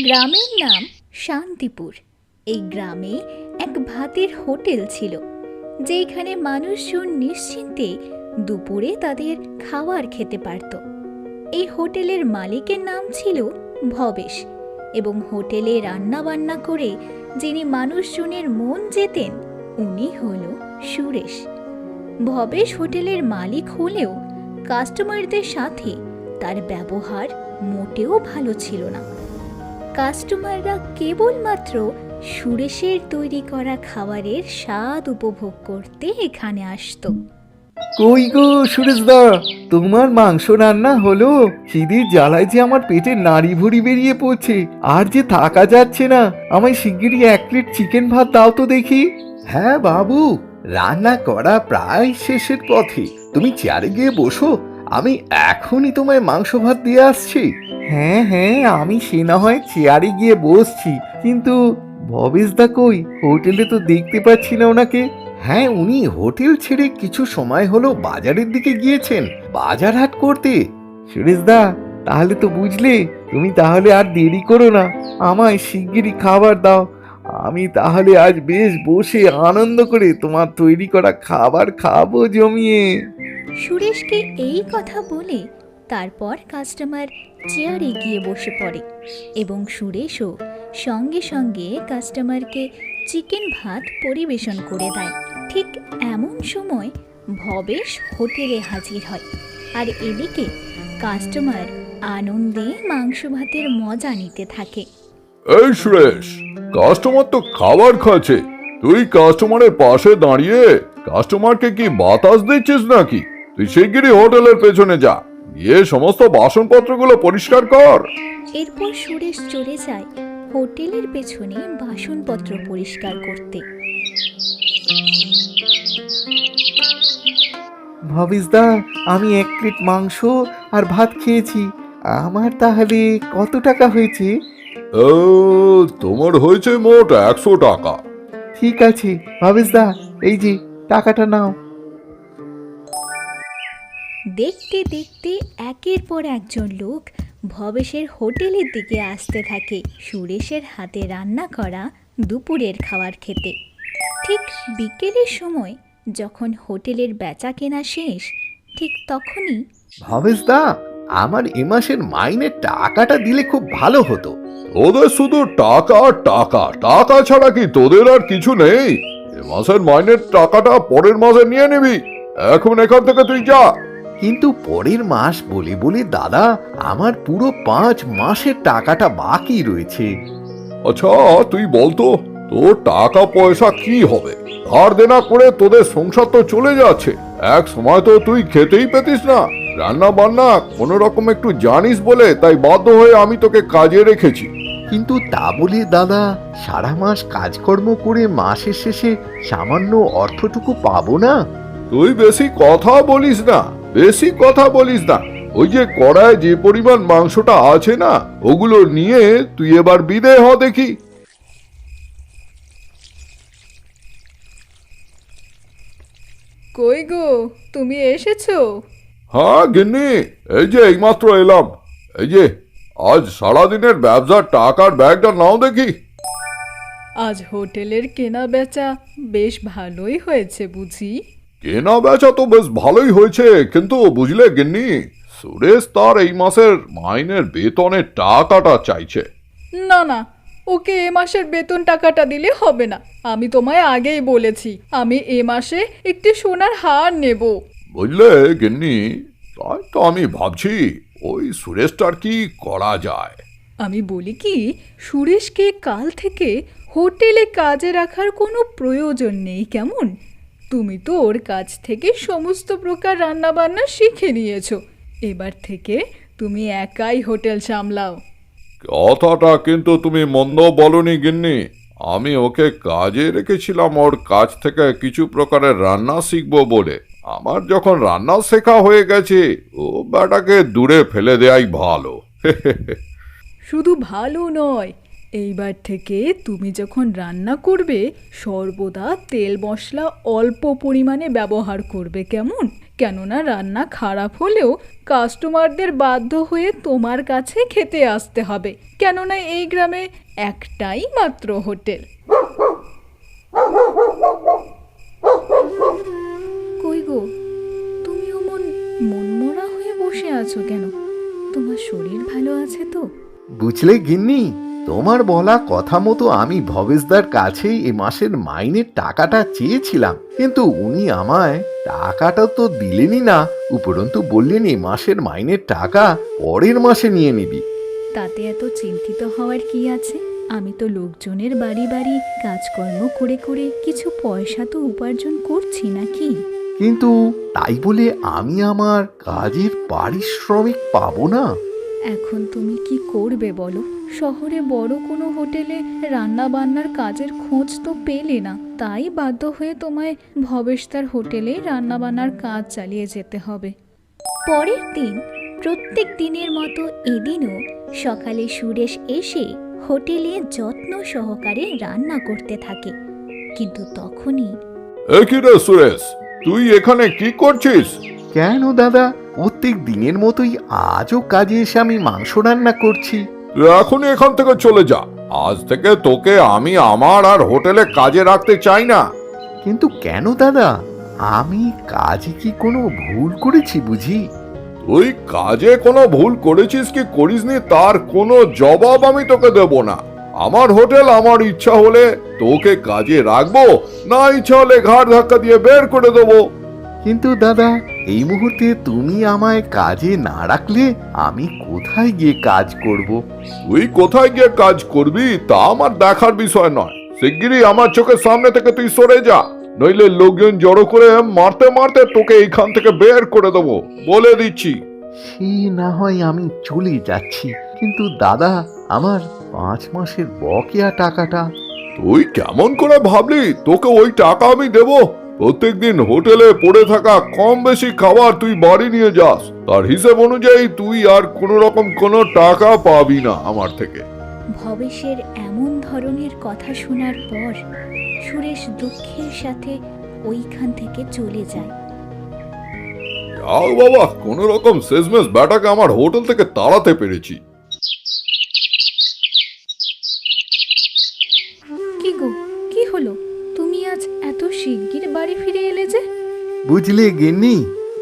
গ্রামের নাম শান্তিপুর। এই গ্রামে এক ভাতের হোটেল ছিল, যেখানে মানুষজন নিশ্চিন্তে দুপুরে তাদের খাবার খেতে পারত। এই হোটেলের মালিকের নাম ছিল ভবেশ, এবং হোটেলে রান্না বান্না করে যিনি মানুষজনের মন জেতেন উনি হল সুরেশ। ভবেশ হোটেলের মালিক হলেও কাস্টমারদের সাথে তার ব্যবহার মোটেও ভালো ছিল না। কাস্টমাররা কেবলমাত্র সুরেশের তৈরি করা খাবারের স্বাদ উপভোগ করতে এখানে আসতো। কই গো সুরেশদা, তোমার মাংস রান্না হলো? খিদের জ্বালায় যে আমার পেটে নাড়ি ভুড়ি বেরিয়ে পড়ছে, আর যে থাকা যাচ্ছে না। আমায় শিগগিরই 1 প্লেট চিকেন ভাত দাও তো দেখি। হ্যাঁ বাবু, রান্না করা প্রায় শেষের পথে। তুমি চেয়ারে গিয়ে বসো, আমি এখনই তোমায় মাংস ভাত দিয়ে আসছি। হ্যাঁ হ্যাঁ, আমি সে না হয় চেয়ারে গিয়ে বসছি, কিন্তু ভবেশদা কই? হোটেলে তো দেখতে পাচ্ছি না ওনাকে। হ্যাঁ, উনি হোটেল ছেড়ে কিছু সময় হলো বাজারের দিকে গিয়েছেন, বাজার হাট করতে। সুরেশদা, তাহলে তো বুঝলে, তুমি তাহলে আর দেরি করো না, আমায় শিগগিরই খাবার দাও। আমি তাহলে আজ বেশ বসে আনন্দ করে তোমার তৈরি করা খাবার খাবো জমিয়ে। সুরেশকে এই কথা বলে তারপর কাস্টমার চেয়ারে গিয়ে বসে পড়ে, এবং সুরেশও সঙ্গে সঙ্গে কাস্টমারকে চিকেন ভাত পরিবেশন করে দেয়। ঠিক এমন সময় ভবেশ হোটেলে হাজির হয়, আর এদিকে কাস্টমার আনন্দে মাংস ভাতের মজা নিতে থাকে। এই সুরেশ, কাস্টমার তো খাবার খাচ্ছে, তুই কাস্টমারের পাশে দাঁড়িয়ে কাস্টমারকে কি বাতাস দিচ্ছিস নাকি? তুই শিগগিরই হোটেলের পেছনে যা, গিয়ে সমস্ত বাসনপত্রগুলো পরিষ্কার কর। এরপর সুরেশ চলে যায় হোটেলের পেছনে বাসনপত্র পরিষ্কার করতে। ভবেশদা, আমি 1 প্লেট মাংস আর ভাত খেয়েছি, আমার তাহলে কত টাকা হয়েছে? ও, তোমার হয়েছে মোট 100 টাকা। ঠিক আছে ভবেশদা, এই যে টাকাটা নাও। দেখতে দেখতে একের পর একজন লোক ভবেশের হোটেলের দিকে আসতে থাকে সুরেশের হাতে রান্না করা দুপুরের খাবার খেতে। ঠিক বিকেলের সময় যখন হোটেলের বেচা কেনা শেষ, ঠিক তখনই ভবেশদা, আমার এ মাসের মাইনের টাকাটা দিলে খুব ভালো হতো। তোদের শুধু টাকা আর টাকা, টাকা ছাড়া কি তোদের আর কিছু নেই? এ মাসের মাইনের টাকাটা পরের মাসে নিয়ে নিবি, এখন এখান থেকে তুই যা। কিন্তু পরের মাস বলে বলে দাদা, আমার পুরো 5 মাসের টাকাটা বাকি রয়েছে। আচ্ছা তুই বলতো, তোর টাকা পয়সা কি হবে? ধার দেনা করে তোদের সংসার তো চলে যাচ্ছে, এক সময় তো তুই খেতেই পেতিস না। রান্না বান্না কোন রকম একটু জানিস বলে তাই বাধ্য হয়ে আমি তোকে কাজে রেখেছি। কিন্তু তা বলে দাদা, সারা মাস কাজকর্ম করে মাসের শেষে সামান্য অর্থটুকু পাবো না? তুই বেশি কথা বলিস না, বেশি কথা বলিস না। ওই যে কড়ায় যে পরিমাণ মাংসটা আছে না, ওগুলো নিয়ে তুই এবার বিদেয় হ দেখি। কই গো, তুমি এসেছো? হ্যাঁ গিন্নি, এই যে এইমাত্র এলাম। এই যে আজ সারাদিনের ব্যবসার টাকার ব্যাগটা নাও দেখি। আজ হোটেলের কেনা বেচা বেশ ভালোই হয়েছে বুঝি? কেনা বেচা তো বেশ ভালোই হয়েছে, কিন্তু বুঝলে গিন্নি, সুরেশ তার এই মাসের মাইনের বেতনের টাকাটা চাইছে। না না, ওকে এ মাসের বেতন টাকাটা দিলে হবে না। আমি তোমায় আগেই বলেছি আমি এ মাসে একটি সোনার হার নেব। বুঝলে গিন্নি, তাই তো আমি ভাবছি ওই সুরেশটার কি করা যায়। আমি বলি কি, সুরেশকে কাল থেকে হোটেলে কাজে রাখার কোনো প্রয়োজন নেই কেমন? তুমি তো ওর কাছ থেকে সমস্ত প্রকার রান্নাবান্না শিখে নিয়েছো, এবার থেকে তুমি একাই হোটেল সামলাও। কথাটা কিন্তু তুমি মন্দ বলনি গিন্নি। আমি ওকে কাজে রেখেছিলাম ওর কাছ থেকে কিছু প্রকারের রান্না শিখবো বলে। আমার যখন রান্না শেখা হয়ে গেছে, ও বেটাকে দূরে ফেলে দেয়াই ভালো। শুধু ভালো নয়, এইবার থেকে তুমি যখন রান্না করবে সর্বদা তেল মশলা অল্প পরিমাণে ব্যবহার করবে কেমন? কেননা রান্না খারাপ হলেও কাস্টমারদের বাধ্য হয়ে তোমার কাছে খেতে আসতে হবে, কেননা এই গ্রামে একটাই মাত্র হোটেল। কই গো, তুমি অমন মনমরা হয়ে বসে আছো কেন? তোমার শরীর ভালো আছে তো? বুঝলে গিন্নি, তোমার বলা কথা মতো আমি ভবেশদার কাছে এ মাসের মাইনের টাকাটা চেয়েছিলাম, কিন্তু উনি আমায় টাকাটা তো দিলেনই না, উপরন্তু বললেন এ মাসের মাইনের টাকা পরের মাসে নিয়ে নিবি। তাতে এত চিন্তিত হওয়ার কি আছে? আমি তো লোকজনের বাড়ি বাড়ি কাজকর্ম করে করে কিছু পয়সা তো উপার্জন করছি নাকি? কিন্তু তাই বলে আমি আমার কাজের পারিশ্রমিক পাবো না? এখন তুমি কি করবে বলো? শহরে বড় কোনো হোটেলে রান্না বান্নার কাজের খোঁজ তো পেলে না, তাই বাধ্য হয়ে তোমায় ভবেশদার হোটেলে রান্না বান্নার কাজ চালিয়ে যেতে হবে। পরের দিন প্রত্যেক দিনের মতো এদিনও সকালে সুরেশ এসে হোটেলে যত্ন সহকারে রান্না করতে থাকে। কিন্তু তখনই কি রে সুরেশ, তুই এখানে কি করছিস? কেন দাদা, প্রত্যেক দিনের মতোই আজও কাজে এসে আমি মাংস রান্না করছি। তুই এখনই এখান থেকে চলে যা। আজ থেকে তোকে আমি আমার আর হোটেলে কাজে রাখতে চাই না। কিন্তু কেন দাদা, আমি কাজে কি কোনো ভুল করেছি বুঝি? তুই কাজে কোনো ভুল করেছিস কি করিসনি তার কোনো জবাব আমি তোকে দেব না। আমার হোটেল, আমার ইচ্ছা হলে তোকে কাজে রাখবো, না ইচ্ছা হলে ঘাড় ধাক্কা দিয়ে বের করে দেবো। কিন্তু দাদা, এই মুহূর্তে তুমি আমায় কাজে না রাখলে আমি কোথায় গিয়ে কাজ করব? তুই কোথায় গিয়ে কাজ করবি তা আমার দেখার বিষয় নয়। শিগগিরই আমার চোখের সামনে থেকে তুই সরে যা, নইলে লোকজন জড়ো করে মারতে মারতে তোকে এইখান থেকে বের করে দেবো, বলে দিচ্ছি। সে না হয় আমি চলে যাচ্ছি, কিন্তু দাদা, আমার 5 মাসের বকেয়া টাকাটা? তুই কেমন করে ভাবলি তোকে ওই টাকা আমি দেব? প্রত্যেকদিন হোটেলে পড়ে থাকা কম বেশি খাবার তুই বাড়ি নিয়ে যাস, তার হিসেব অনুযায়ী তুই আর কোনো রকম কোনো টাকা পাবি না আমার থেকে। ভবেশের এমন ধরনের কথা শোনার পর সুরেশ দুঃখের সাথে ওইখান থেকে চলে যায়। যাও বাবা, কোন রকম শেষমেশ ব্যাটাকে আমার হোটেল থেকে তাড়াতে পেরেছি। কি গো, কি হলো? তুমি আজ এত শিগগির বাড়ি ফিরে এলে যে? বুঝলে গিন্নি,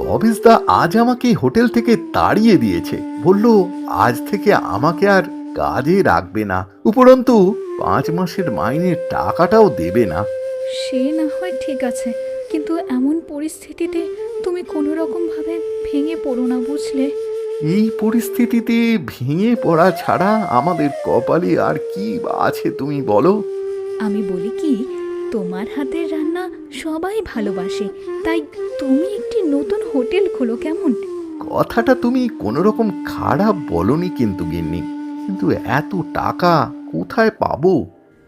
ভবেশদা আজ আমাকে হোটেল থেকে তাড়িয়ে দিয়েছে, বলল আজ থেকে আমাকে আর কাজে রাখবে না, উপরন্তু 5 মাসের মাইনের টাকাটাও দেবে না। সে না হয় ঠিক আছে, কিন্তু এমন পরিস্থিতিতে তুমি কোনো রকম ভাবে ভেঙে পড়ো না, বুঝলে? এই পরিস্থিতিতে ভেঙে পড়া ছাড়া আমাদের কপালে আর কি বা আছে তুমি বলো? আমি বলি কি, তোমার হাতের রান্না সবাই ভালোবাসে, তাই তুমি একটি নতুন হোটেল খোলো, কেমন? কথাটা তুমি কোনো রকম খারাপ বলনি কিন্তু গিন্নি, কিন্তু এত টাকা কোথায় পাবো?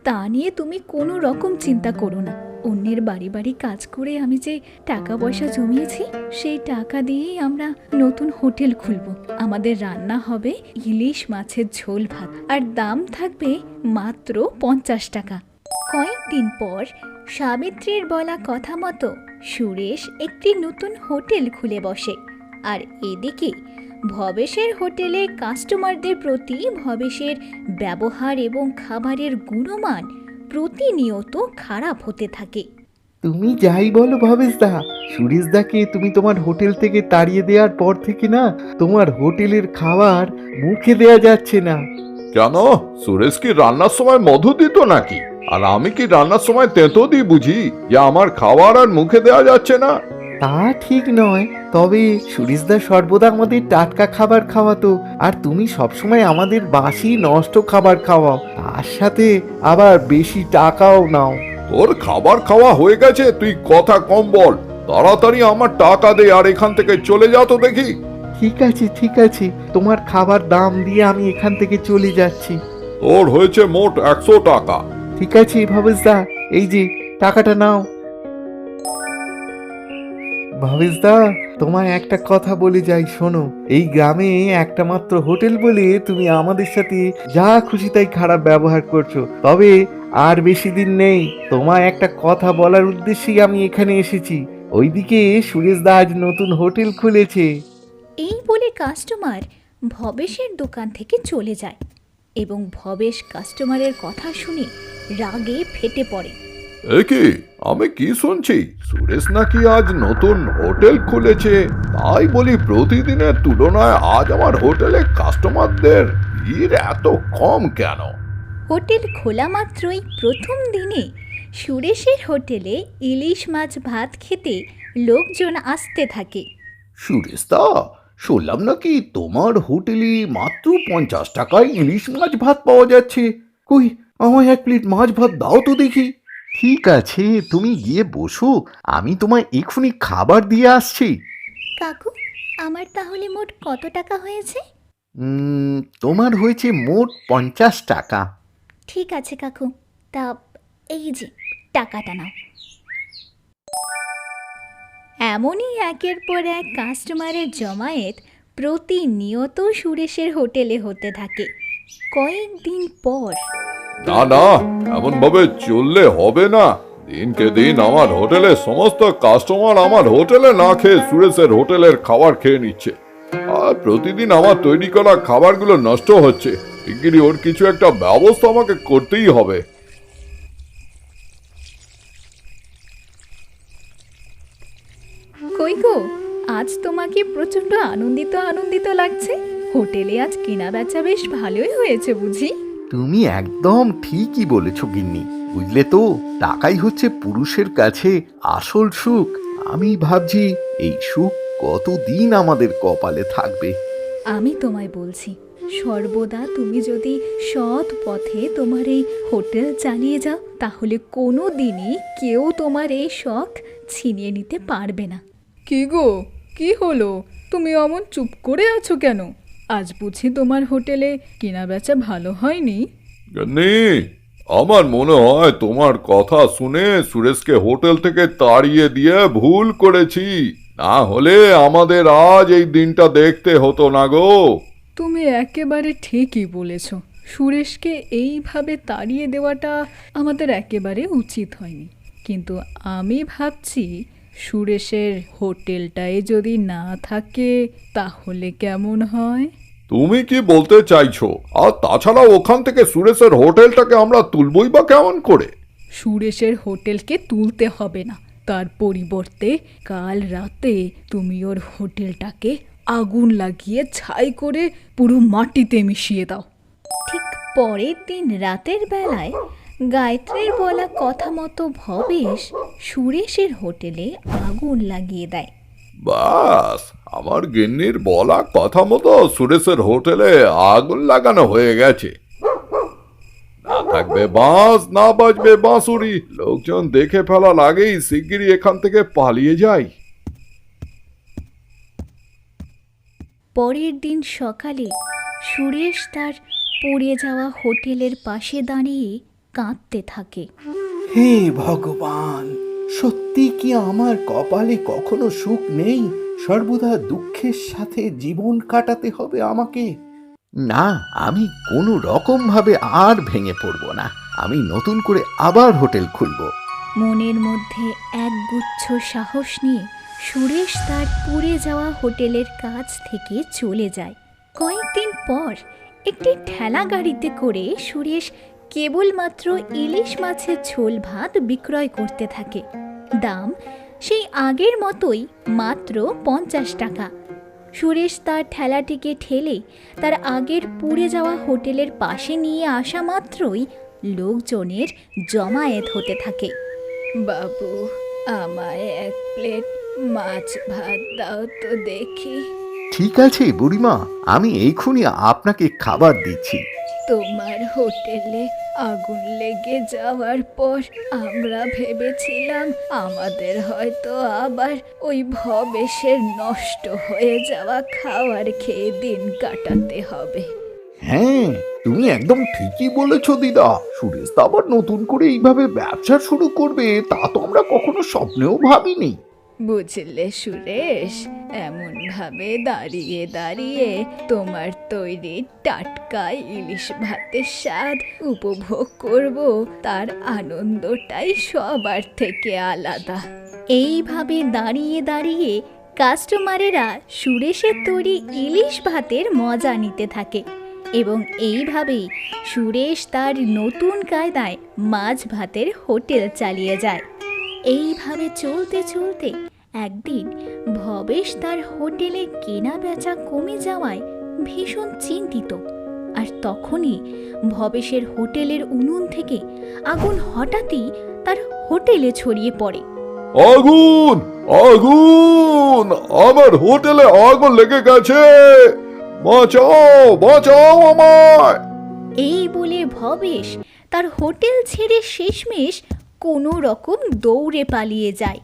তা নিয়ে তুমি কোনো রকম চিন্তা করো না। অন্যের বাড়ি বাড়ি কাজ করে আমি যে টাকা পয়সা জমিয়েছি, সেই টাকা দিয়েই আমরা নতুন হোটেল খুলব। আমাদের রান্না হবে ইলিশ মাছের ঝোল ভাত, আর দাম থাকবে মাত্র 50 টাকা। কয়েকদিন পর সাবিত্রীর বলা কথা মতো সুরেশ একটি নতুন হোটেল খুলে বসে। আর এদিকে ভবেশের হোটেলে কাস্টমারদের প্রতি ভবেশের ব্যবহার এবং খাবারের গুণমান প্রতিনিয়ত খারাপ হতে থাকে। তুমি যাই বলো ভবেশদা, সুরেশদাকে তুমি তোমার হোটেল থেকে তাড়িয়ে দেওয়ার পর থেকে না, তোমার হোটেলের খাবার মুখে দেয়া যাচ্ছে না। কেন, সুরেশ কি রান্নার সময় মধু দিত নাকি? আর আমি কি রান্নার সময় তেঁতো দিই বুঝি যে আমার খাবার আর মুখে দেওয়া যাচ্ছে না? তা ঠিক নয়, তবে সুরেশদা সর্বদা আমাদের টাটকা খাবার খাওয়াতো, আর তুমি সবসময় আমাদের বাসি নষ্ট খাবার খাওয়াও, তার সাথে আবার বেশি টাকাও নাও। তোর খাবার খাওয়া হয়ে গেছে, তুই কথা কম বল। তাড়াতাড়ি আমার টাকা দে আর এখান থেকে চলে যা তো দেখি। ঠিক আছে ঠিক আছে, তোমার খাবার দাম দিয়ে আমি এখান থেকে চলে যাচ্ছি। তোর হয়েছে মোট 100 টাকা। ঠিক আছে ভবেশদা, এই যে টাকাটা নাও। ভবেশদা, তোমায় একটা কথা বলে যাই, শোনো। এই গ্রামে একটা মাত্র হোটেল বলে তুমি আমাদের সাথে যা খুশি তাই খারাপ ব্যবহার করছো, তবে আর বেশি দিন নেই। তোমায় একটা কথা বলার উদ্দেশ্যেই আমি এখানে এসেছি। ওইদিকে সুরেশদা আজ নতুন হোটেল খুলেছে। এই বলে কাস্টমার ভবেশের দোকান থেকে চলে যায় এবং ভবেশ কাস্টমারের কথা শুনে রাগে ফেটে পড়ে। এ কি, আমি কি শুনছি সুরেশ নাকি আজ নতুন হোটেল খুলেছে? তাই বলি প্রতিদিনের তুলনায় আজ আমার হোটেলে কাস্টমারদের ভিড় এত কম কেন? হোটেল খোলা মাত্রই প্রথম দিনে সুরেশের হোটেলে ইলিশ মাছ ভাত খেতে লোকজন আসতে থাকে। সুরেশদা, শুনলাম নাকি তোমার হোটেলে মাত্র 50 টাকায় ইলিশ মাছ ভাত পাওয়া যাচ্ছে। কই, আমায় 1 প্লেট মাছ ভাত দাও তো দেখি। ঠিক আছে, তুমি গিয়ে বসো, আমি তোমায় এক্ষুনি খাবার দিয়ে আসছি। কাকু, আমার তাহলে মোট কত টাকা হয়েছে? তোমার হয়েছে মোট 50 টাকা। ঠিক আছে কাকু, তা এই যে টাকাটা নাও। এমনই একের পর এক কাস্টমারের জমায়েত প্রতিনিয়ত সুরেশের হোটেলে হতে থাকে। কয়েকদিন পর না না, এমন ভাবে চললে হবে না। দিনকে দিন আমার হোটেলের সমস্ত কাস্টমার আমার হোটেলে না খেয়ে সুরেশের হোটেলের খাবার খেয়ে নিচ্ছে, আর প্রতিদিন আমার তৈরি করা খাবারগুলো নষ্ট হচ্ছে। শিগগিরই ওর কিছু একটা ব্যবস্থা আমাকে করতেই হবে। কই গো, আজ তোমাকে প্রচন্ড আনন্দিত আনন্দিত লাগছে। হোটেলে আজ কেনা বেচা বেশ ভালোই হয়েছে বুঝি? তুমি একদম ঠিকই বলেছ গিন্নি। বুঝলে তো, টাকাই হচ্ছে পুরুষের কাছে আসল সুখ। আমি ভাবছি এই সুখ কতদিন আমাদের কপালে থাকবে। আমি তোমায় বলছি, সর্বদা তুমি যদি সৎ পথে তোমার এই হোটেল চালিয়ে যাও, তাহলে কোনো দিনই কেউ তোমার এই শখ ছিনিয়ে নিতে পারবে না। কি গো, কি হলো? তুমি অমন চুপ করে আছো কেন? আজ বুঝি তোমার হোটেলে কেনা বেচা ভালো হয়নি? গন্নি, আমার মনে হয় তোমার কথা শুনে সুরেশকে হোটেল থেকে তাড়িয়ে দিয়ে ভুল করেছি। না হলে আমাদের আজ এই দিনটা দেখতে হতো না গো। তুমি একেবারে ঠিকই বলেছ। সুরেশকে এইভাবে তাড়িয়ে দেওয়াটা আমাদের একেবারে উচিত হয়নি। কিন্তু আমি ভাবছি সুরেশের হোটেলটায় যদি না থাকে তাহলে কেমন হয়? তুমি কি বলতে চাইছো? আর তাছাড়া ওখান থেকে সুরেশের হোটেলটাকে আমরা তুলবই বা কেমন করে? সুরেশের হোটেলকে তুলতে হবে না, তার পরিবর্তে কাল রাতে তুমি ওর হোটেলটাকে আগুন লাগিয়ে ছাই করে পুরো মাটিতে মিশিয়ে দাও। ঠিক পরের দিন রাতের বেলায় গায়ত্রীর বলা কথা মতো ভবেশ সুরেশের হোটেলে আগুন লাগিয়ে দেয়। বাস, আমার গিন্নির বলা কথা মতো সুরেশের হোটেলে আগুন লাগানো হয়ে গেছে। না থাকবে বাঁশ, না বাজবে বাঁশুরি। লোকজন দেখে ফেলার আগেই শিগগিরই এখান থেকে পালিয়ে যাই। পরের দিন সকালে সুরেশ তার পড়ে যাওয়া হোটেলের পাশে দাঁড়িয়ে কাঁদতে থাকে। হে ভগবান, সত্যি কি আমার কপালে কখনো সুখ নেই? সর্বদা দুঃখের সাথে জীবন কাটাতে হবে আমাকে। না, আমি কোনো রকম ভাবে আর ভেঙে পড়ব না। আমি নতুন করে আবার হোটেল খুলব। মনের মধ্যে একগুচ্ছ সাহস নিয়ে সুরেশ তার পুড়ে যাওয়া হোটেলের কাছ থেকে চলে যায়। কয়েকদিন পর একটি ঠেলা গাড়িতে করে সুরেশ কেবলমাত্র ইলিশ মাছের ঝোল ভাত বিক্রয় করতে থাকে। দাম সেই আগের মতোই, মাত্র 50 টাকা। সুরেশ তার ঠেলাটিকে ঠেলে তার আগের পুড়ে যাওয়া হোটেলের পাশে নিয়ে আসা মাত্রই লোকজনের জমায়েত হতে থাকে। বাবু, আমায় 1 প্লেট মাছ ভাত দাও তো দেখি। ঠিক আছে বুড়িমা, আমি এইক্ষুনি আপনাকে খাবার দিচ্ছি। তোমার হোটেলে আগুন লেগে যাওয়ার পর আমরা ভেবেছিলাম আমাদের হয়তো আবার ওই ভবেশের নষ্ট হয়ে যাওয়া খাবার খেয়ে দিন কাটাতে হবে। হ্যাঁ, তুমি একদম ঠিকই বলেছ দিদা। সুরেশ তো আবার নতুন করে এইভাবে ব্যবসা শুরু করবে, তা তো আমরা কখনো স্বপ্নেও ভাবিনি। বুঝলে সুরেশ, এমন ভাবে দাঁড়িয়ে দাঁড়িয়ে তোমার তৈরি টাটকা ইলিশ ভাতের স্বাদ উপভোগ করব, তার আনন্দটাই সবার থেকে আলাদা। এইভাবে দাঁড়িয়ে দাঁড়িয়ে কাস্টমারেরা সুরেশের তৈরি ইলিশ ভাতের মজা নিতে থাকে এবং এইভাবেই সুরেশ তার নতুন কায়দায় মাছ ভাতের হোটেল চালিয়ে যায়। এইভাবে চলতে চলতে একদিন ভবেশ তার হোটেলে কেনা বেচা কমে যাওয়ায় ভীষণ চিন্তিত। আর তখনই ভবেশের হোটেলের উনুন থেকে আগুন হঠাৎই তার হোটেলে ছড়িয়ে পড়ে। আগুন, আগুন, আমার হোটেলে আগুন লেগে গেছে, বাঁচাও, বাঁচাও আমায়। এই বলে ভবেশ তার হোটেল ছেড়ে শেষমেশ কোনো রকম দৌড়ে পালিয়ে যায়।